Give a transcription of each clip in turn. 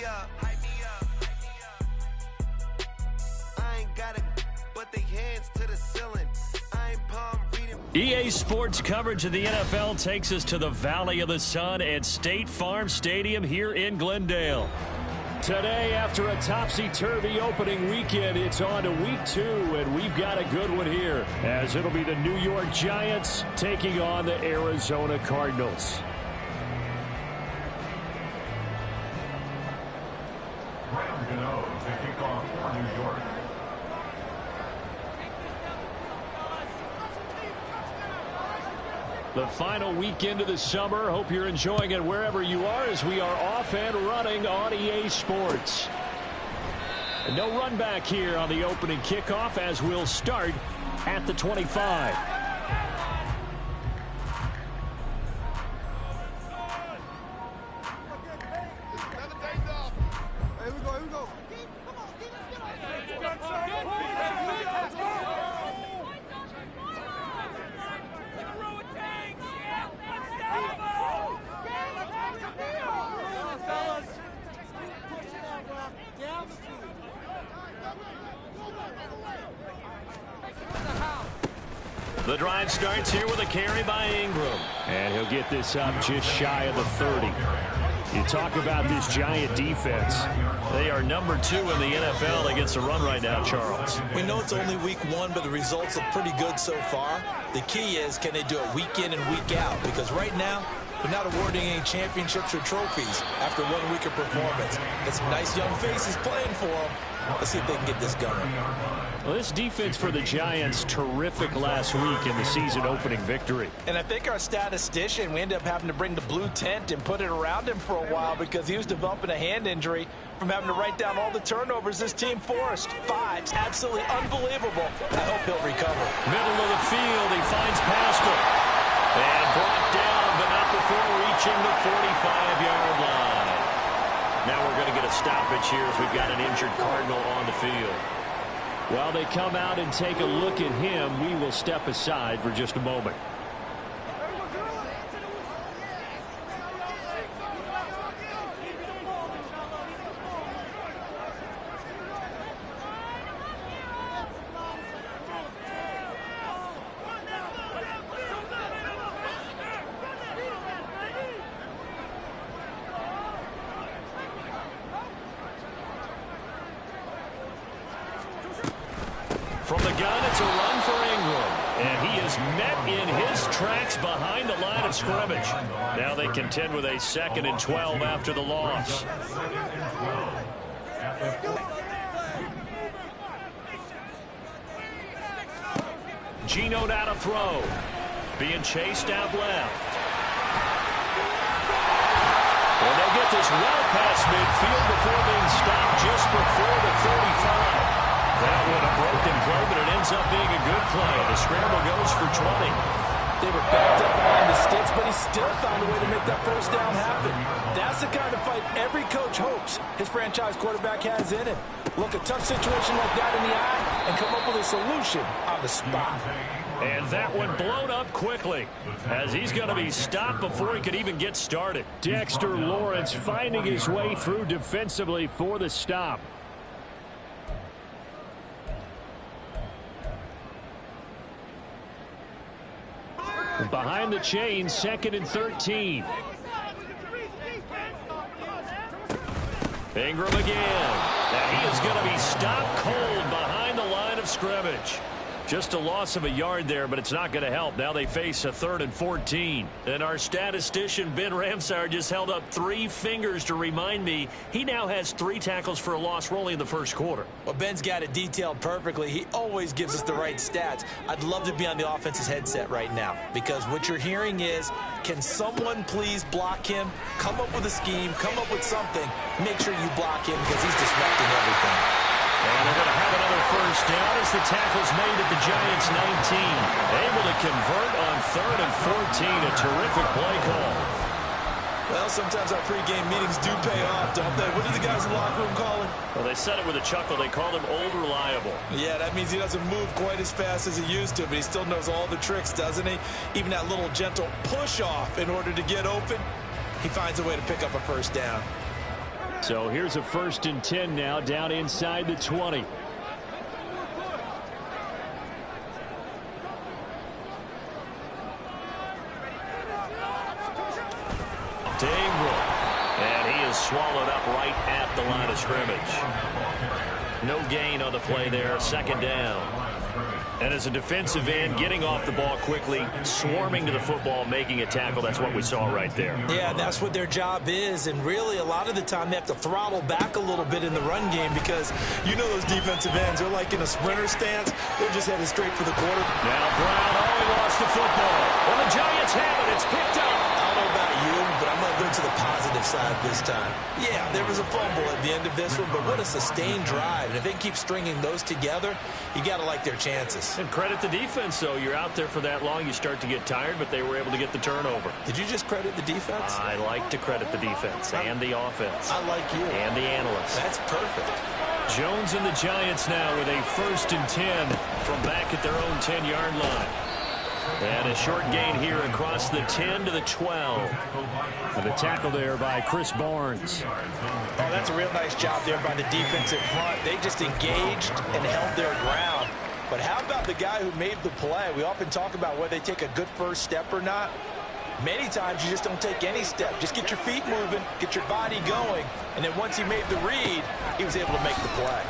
up. I ain't got it, but they hands to the ceiling. I ain't palm reading. EA Sports coverage of the NFL takes us to the Valley of the Sun at State Farm Stadium here in Glendale. Today, after a topsy-turvy opening weekend, it's on to week 2, and we've got a good one here, as it'll be the New York Giants taking on the Arizona Cardinals. Graham Gano to kick off for New York. The final weekend of the summer. Hope you're enjoying it wherever you are as we are off and running on EA Sports. And no run back here on the opening kickoff as we'll start at the 25. The drive starts here with a carry by Ingram. And he'll get this up just shy of the 30. You talk about this Giant defense. They are number 2 in the NFL against the run right now, Charles. We know it's only week 1, but the results look pretty good so far. The key is, can they do it week in and week out? Because right now, they're not awarding any championships or trophies after 1 week of performance. Got some nice young faces playing for them. Let's see if they can get this going. Well, this defense for the Giants, terrific last week in the season opening victory. And I think our statistician, we ended up having to bring the blue tent and put it around him for a while because he was developing a hand injury from having to write down all the turnovers this team forced. 5. Absolutely unbelievable. I hope he'll recover. Middle of the field, he finds Pascal. And brought down, but not before reaching the 45-yard line. Now we're going to get a stoppage here as we've got an injured Cardinal on the field. While they come out and take a look at him, we will step aside for just a moment. From the gun, it's a run for Ingram. And he is met in his tracks behind the line of scrimmage. Now they contend with a 2nd and 12 after the loss. Geno down to throw. Being chased out left. Well, they'll get this well past midfield before being stopped just before the 35. That one a broken play, but it ends up being a good play. The scramble goes for 20. They were backed up behind the sticks, but he still found a way to make that first down happen. That's the kind of fight every coach hopes his franchise quarterback has in him. Look, a tough situation like that in the eye and come up with a solution on the spot. And that one blown up quickly as he's going to be stopped before he could even get started. Dexter Lawrence finding his way through defensively for the stop. Behind the chain, 2nd and 13. Ingram again. And he is going to be stopped cold behind the line of scrimmage. Just a loss of a yard there, but it's not going to help. Now they face a 3rd and 14. And our statistician, Ben Ramsar, just held up 3 fingers to remind me he now has 3 tackles for a loss. We're only in the first quarter. Well, Ben's got it detailed perfectly. He always gives us the right stats. I'd love to be on the offense's headset right now because what you're hearing is, can someone please block him? Come up with a scheme. Come up with something. Make sure you block him because he's disrupting everything. And they're going to have another first down as the tackle's made at the Giants' 19. Able to convert on 3rd and 14. A terrific play call. Well, sometimes our pregame meetings do pay off, don't they? What do the guys in the locker room call him? Well, they said it with a chuckle. They called him Old Reliable. Yeah, that means he doesn't move quite as fast as he used to, but he still knows all the tricks, doesn't he? Even that little gentle push-off in order to get open, he finds a way to pick up a first down. So here's a 1st and 10 now, down inside the 20. To Ingram. And he is swallowed up right at the line of scrimmage. No gain on the play there. 2nd down. And as a defensive end, getting off the ball quickly, swarming to the football, making a tackle, that's what we saw right there. Yeah, that's what their job is. And really, a lot of the time, they have to throttle back a little bit in the run game because you know those defensive ends, they're like in a sprinter stance. They're just headed straight for the quarter. Now Brown, he lost the football. Well, the Giants have it. It's picked up. I don't know about you, but I'm going to go to the positive side this time. Yeah, there was a fumble at the end of this one, but what a sustained drive. And if they keep stringing those together, you got to like their chances. And credit the defense, though. You're out there for that long, you start to get tired, but they were able to get the turnover. Did you just credit the defense? I like to credit the defense and the offense. I like you. And the analysts. That's perfect. Jones and the Giants now with a 1st and 10 from back at their own 10-yard line. And a short gain here across the 10 to the 12. And the tackle there by Chris Barnes. Oh, that's a real nice job there by the defense in front. They just engaged and held their ground. But how about the guy who made the play? We often talk about whether they take a good first step or not. Many times you just don't take any step. Just get your feet moving, get your body going, and then once he made the read, he was able to make the play.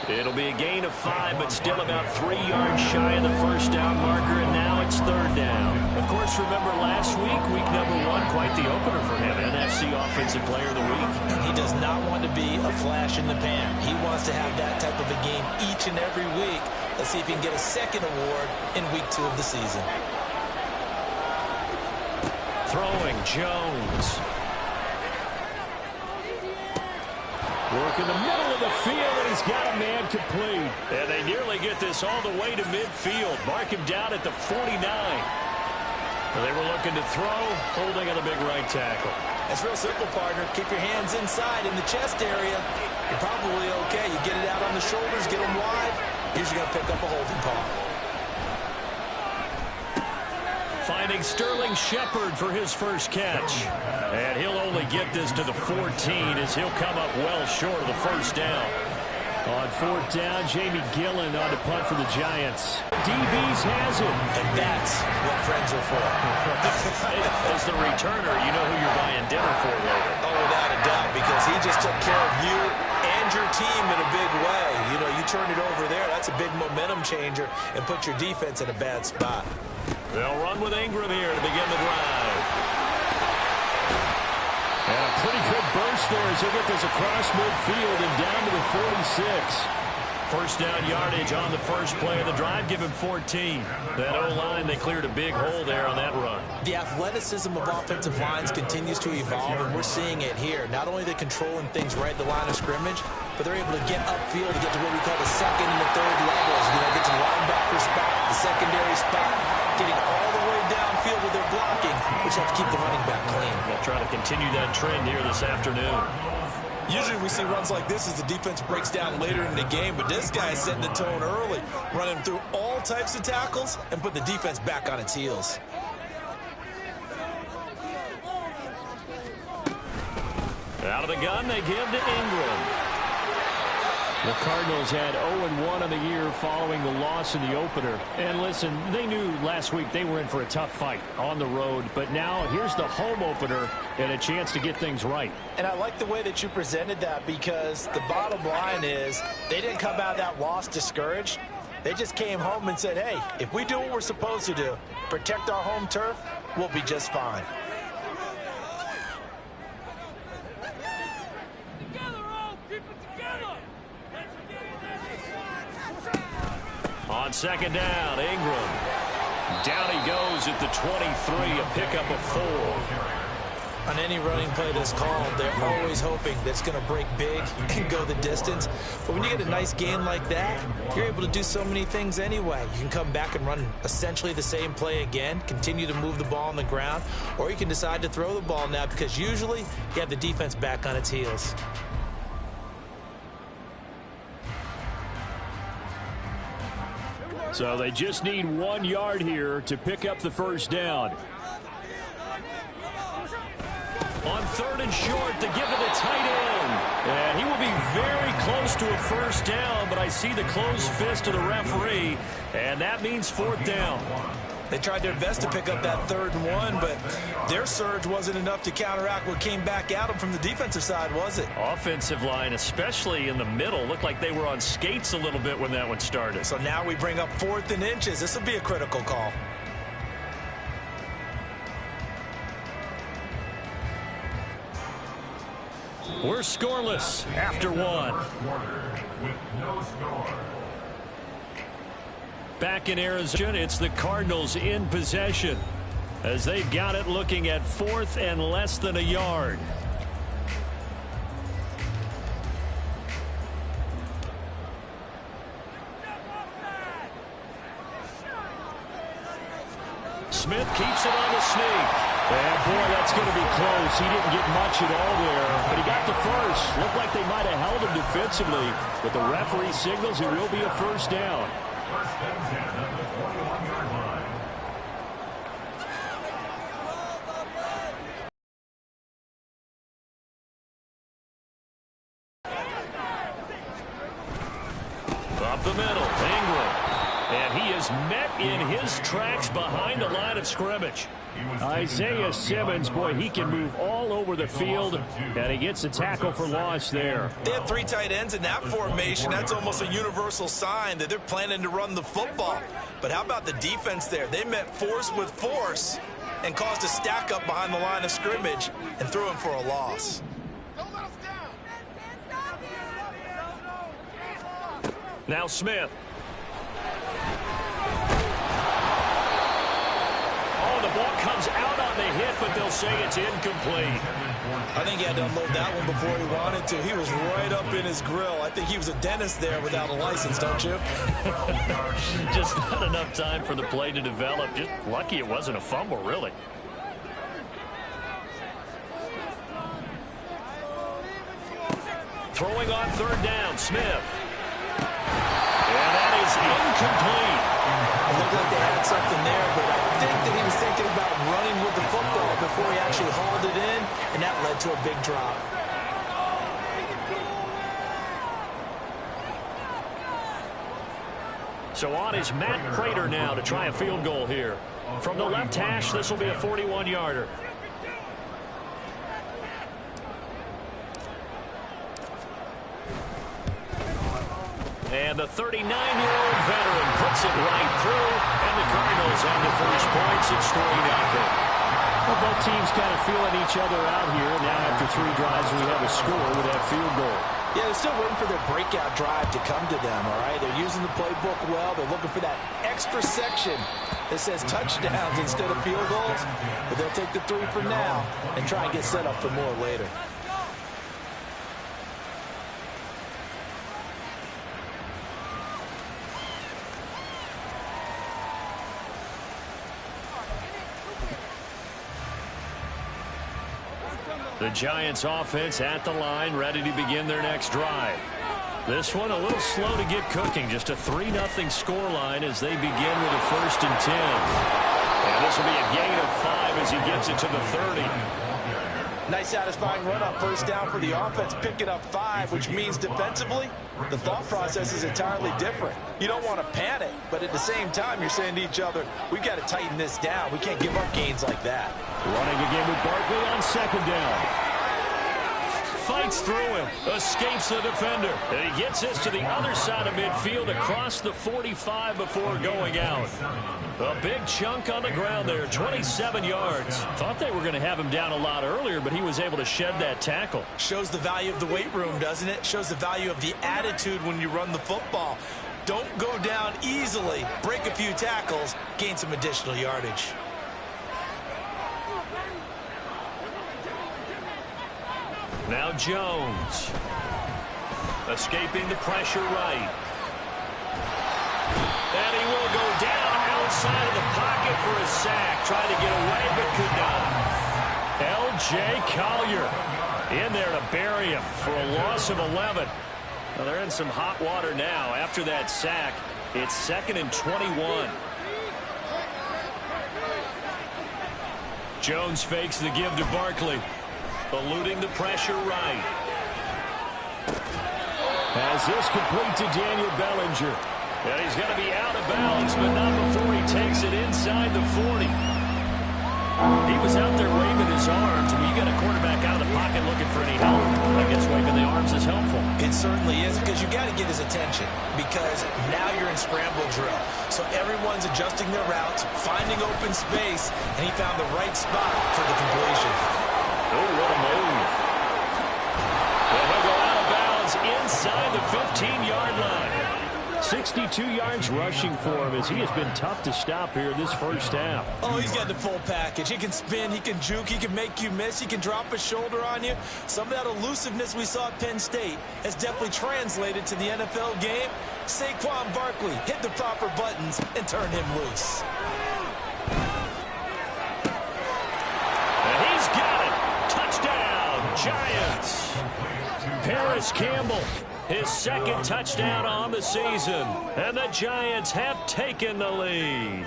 It'll be a gain of 5, but still about 3 yards shy of the 1st down marker, and now it's 3rd down. Of course, remember last week, week number 1, quite the opener for him, NFC Offensive Player of the Week. He does not want to be a flash in the pan. He wants to have that type of a game each and every week. Let's see if he can get a 2nd award in week 2 of the season. Throwing, Jones. Work in the middle of the field, and he's got a man complete. And they nearly get this all the way to midfield. Mark him down at the 49. They were looking to throw, holding on the big right tackle. That's real simple, partner. Keep your hands inside in the chest area. You're probably okay. You get it out on the shoulders, get them wide. Usually going to pick up a holding call. Finding Sterling Shepard for his first catch. And he'll only get this to the 14 as he'll come up well short of the 1st down. On 4th down, Jamie Gillen on to punt for the Giants. DBs has it. And that's what friends are for. As the returner, you know who you're buying dinner for later. Oh, without a doubt, because he just took care of you and your team in a big way. You know, you turn it over there, that's a big momentum changer and put your defense in a bad spot. They'll run with Ingram here to begin the drive. And a pretty good burst there as he'll get this across midfield and down to the 46. 1st down yardage on the first play of the drive. Give him 14. That O-line, they cleared a big hole there on that run. The athleticism of offensive lines continues to evolve, and we're seeing it here. Not only are they controlling things right at the line of scrimmage, but they're able to get upfield to get to what we call the 2nd and the 3rd levels. You know, get to the linebacker spot, the secondary spot, getting all the way downfield with their blocking, which helps keep the running back clean. They'll try to continue that trend here this afternoon. Usually we see runs like this as the defense breaks down later in the game, but this guy is setting the tone early, running through all types of tackles and put the defense back on its heels. Out of the gun, they give to Ingram. The Cardinals had 0-1 on the year following the loss in the opener. And listen, they knew last week they were in for a tough fight on the road. But now here's the home opener and a chance to get things right. And I like the way that you presented that, because the bottom line is they didn't come out of that loss discouraged. They just came home and said, hey, if we do what we're supposed to do, protect our home turf, we'll be just fine. On 2nd down, Ingram. Down he goes at the 23, a pickup of 4. On any running play that's called, they're always hoping that it's going to break big and go the distance. But when you get a nice gain like that, you're able to do so many things anyway. You can come back and run essentially the same play again, continue to move the ball on the ground, or you can decide to throw the ball now, because usually you have the defense back on its heels. So they just need 1 yard here to pick up the 1st down. On 3rd and short to give to the tight end. And he will be very close to a first down, but I see the closed fist of the referee, and that means 4th down. They tried their best to pick up that 3rd and 1, but their surge wasn't enough to counteract what came back at them from the defensive side, was it? Offensive line, especially in the middle, looked like they were on skates a little bit when that one started. So now we bring up 4th and inches. This will be a critical call. We're scoreless after 1. With no score. Back in Arizona, it's the Cardinals in possession as they've got it looking at 4th and less than a yard. Smith keeps it on the sneak. And boy, that's going to be close. He didn't get much at all there, but he got the first. Looked like they might have held him defensively, but the referee signals it will be a first down. First and 10 at the 21-yard line. Up the middle, Ingram. And he is met in his tracks behind the line of scrimmage. Isaiah Simmons, boy, he can move all over the field, and he gets a tackle for loss there. They have 3 tight ends in that formation. That's almost a universal sign that they're planning to run the football. But how about the defense there? They met force with force and caused a stack up behind the line of scrimmage and threw him for a loss. Now Smith. The ball comes out on the hit, but they'll say it's incomplete. I think he had to unload that one before he wanted to. He was right up in his grill. I think he was a dentist there without a license, don't you? Just not enough time for the play to develop. Just lucky it wasn't a fumble, really. Throwing on 3rd down, Smith. And that is incomplete. It looked like they had something there, but I think that he was thinking about running with the football before he actually hauled it in, and that led to a big drop. So on is Matt Prater now to try a field goal here. From the left hash, this will be a 41-yarder. And the 39-year-old veteran puts it right through, and the Cardinals have the first points. It's 3-0. Well, both teams kind of feeling each other out here. Now after 3 drives, we have a score with that field goal. Yeah, they're still waiting for their breakout drive to come to them, all right? They're using the playbook well. They're looking for that extra section that says touchdowns instead of field goals. But they'll take the 3 for now and try and get set up for more later. The Giants offense at the line, ready to begin their next drive. This one a little slow to get cooking. Just a 3-0 scoreline as they begin with a 1st and 10. And this will be a gain of 5 as he gets it to the 30. Nice satisfying run on 1st down for the offense, picking up 5, which means defensively, the thought process is entirely different. You don't want to panic, but at the same time, you're saying to each other, we've got to tighten this down. We can't give up gains like that. Running again with Barkley on 2nd down. Fights through him, escapes the defender, and he gets this to the other side of midfield across the 45 before going out. A big chunk on the ground there, 27 yards. Thought they were going to have him down a lot earlier, but he was able to shed that tackle. Shows the value of the weight room, doesn't it? Shows the value of the attitude when you run the football. Don't go down easily, break a few tackles, gain some additional yardage. Now Jones. Escaping the pressure right. And he will go down outside of the pocket for a sack. Tried to get away, but could not. L.J. Collier in there to bury him for a loss of 11. Well, they're in some hot water now. After that sack, it's 2nd and 21. Jones fakes the give to Barkley. eluding the pressure right. As this complete to Daniel Bellinger. And he's going to be out of bounds, but not before he takes it inside the 40. He was out there waving his arms. When you got a quarterback out of the pocket looking for any help, I guess waving the arms is helpful. It certainly is, because you got to get his attention, because now you're in scramble drill. So everyone's adjusting their routes, finding open space, and he found the right spot for the completion. Oh, what a move. And he'll go out of bounds inside the 15-yard line. 62 yards rushing for him, as he has been tough to stop here this first half. Oh, he's got the full package. He can spin, he can juke, he can make you miss, he can drop a shoulder on you. Some of that elusiveness we saw at Penn State has definitely translated to the NFL game. Saquon Barkley hit the proper buttons and turn him loose. And he's got it. Touchdown, Giants. Paris Campbell, his second touchdown on the season. And the Giants have taken the lead.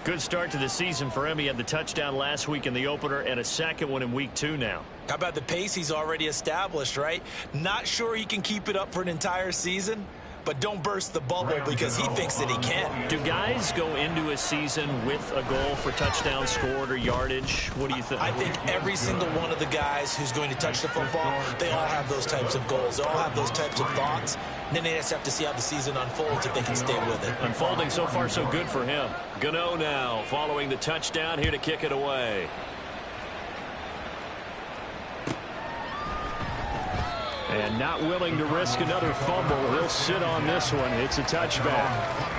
Good start to the season for him. He had the touchdown last week in the opener and a second one in week 2 now. How about the pace he's already established, right? Not sure he can keep it up for an entire season, but don't burst the bubble because he thinks that he can. Do guys go into a season with a goal for touchdowns scored or yardage? What do you think? I think every single one of the guys who's going to touch the football, they all have those types of goals. They all have those types of thoughts. And then they just have to see how the season unfolds if they can stay with it. Unfolding so far so good for him. Gano now following the touchdown, here to kick it away. And not willing to risk another fumble. He'll sit on this one. It's a touchback.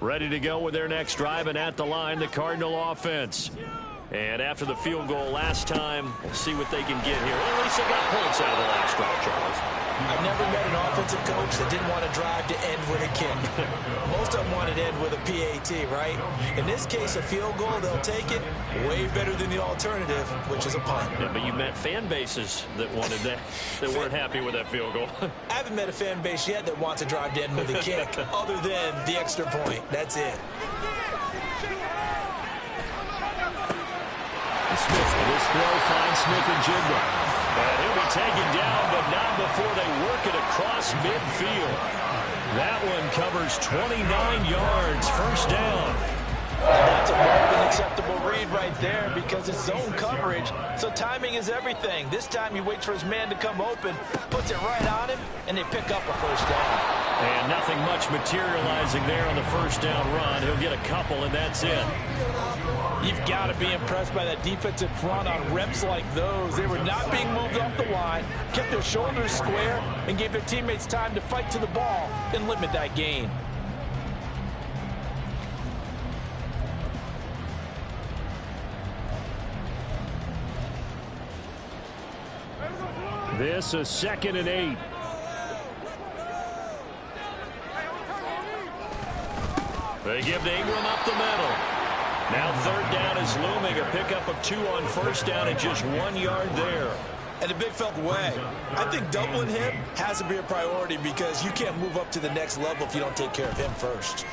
Ready to go with their next drive, and at the line, the Cardinal offense. And after the field goal last time, we'll see what they can get here. At least they got points out of the last drive, Charles. I've never met an offensive coach that didn't want to drive to end with a kick. Most of them wanted to end with a PAT, right? In this case, a field goal, they'll take it. Way better than the alternative, which is a punt. Yeah, but you met fan bases that wanted that, that weren't happy with that field goal. I haven't met a fan base yet that wants to drive to end with a kick, other than the extra point. That's it. Smith, this throw finds Smith-Njigba. And he'll be taken down, but not before they work it across midfield. That one covers 29 yards, first down. That's a more than acceptable read right there because it's zone coverage, so timing is everything. This time he waits for his man to come open, puts it right on him, and they pick up a first down. And nothing much materializing there on the first down run. He'll get a couple, and that's it. You've got to be impressed by that defensive front on reps like those. They were not being moved off the line, kept their shoulders square, and gave their teammates time to fight to the ball and limit that gain. This is 2nd and 8. They give to Ingram up the middle. Now 3rd down is looming. A pickup of 2 on first down and just 1 yard there. And a big felt way. I think doubling him has to be a priority because you can't move up to the next level if you don't take care of him first.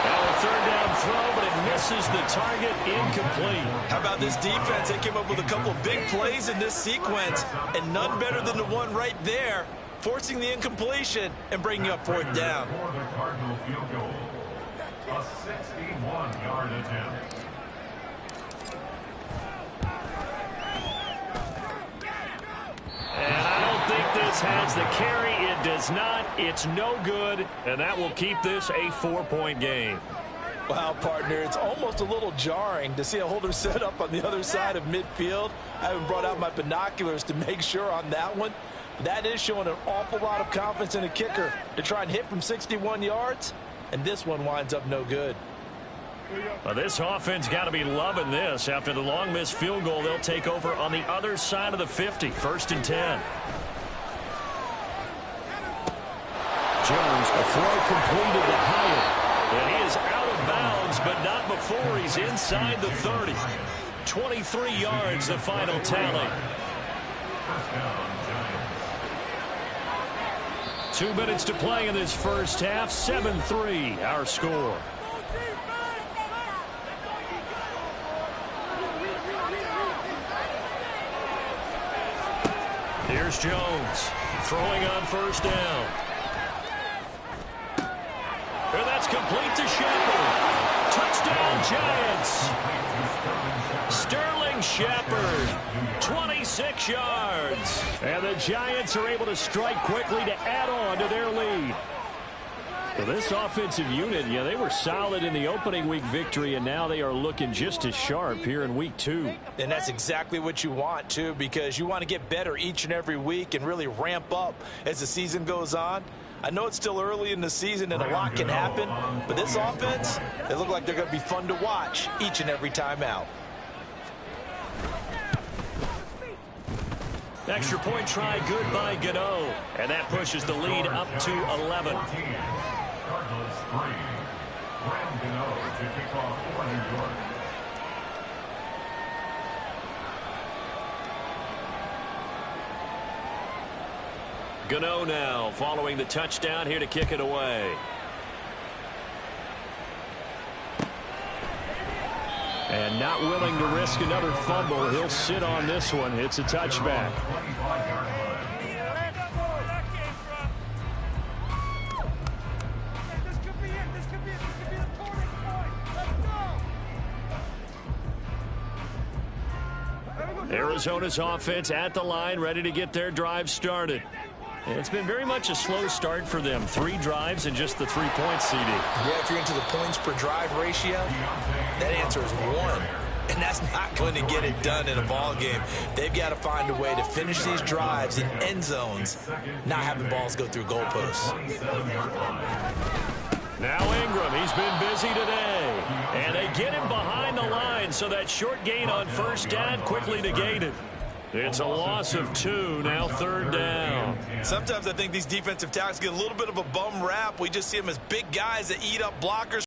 Now a 3rd down throw, but it misses the target, incomplete. How about this defense? They came up with a couple of big plays in this sequence, and none better than the one right there, forcing the incompletion and bringing up 4th down. For the Cardinal field goal, a 61-yard attempt. And I don't think this has the carry. It does not. It's no good, and that will keep this a 4-point game. Wow, partner, it's almost a little jarring to see a holder set up on the other side of midfield. I haven't brought out my binoculars to make sure on that one. That is showing an awful lot of confidence in a kicker to try and hit from 61 yards, and this one winds up no good. Well, this offense got to be loving this. After the long missed field goal, they'll take over on the other side of the 50, 1st and 10. Jones, a throw completed to Hyatt. And he is out of bounds, but not before he's inside the 30. 23 yards, the final tally. 2 minutes to play in this first half. 7-3, our score. Here's Jones throwing on first down. And that's complete to Shepard. Touchdown, Giants. Sterling Shepard, 26 yards. And the Giants are able to strike quickly to add on to their lead. So this offensive unit, yeah, they were solid in the opening week victory, and now they are looking just as sharp here in week 2. And that's exactly what you want, too, because you want to get better each and every week and really ramp up as the season goes on. I know it's still early in the season and a lot can happen, but this offense, they look like they're going to be fun to watch each and every time out. Extra point try good by Gano, and that pushes the lead up to 11. Cardinals 3. Graham Gano to kick off for New York. Gano now following the touchdown here to kick it away. And not willing to risk another fumble. He'll sit on this one. It's a touchback. Arizona's offense at the line, ready to get their drive started. And it's been very much a slow start for them. 3 drives and just the 3 points, CD. Yeah, if you're into the points per drive ratio, that answer is 1. And that's not going to get it done in a ball game. They've got to find a way to finish these drives in end zones, not having balls go through goalposts. Now Ingram, he's been busy today. And they get him behind the line, so that short gain on first down quickly negated. It's a loss of 2, now 3rd down. Sometimes I think these defensive tackles get a little bit of a bum rap. We just see them as big guys that eat up blockers.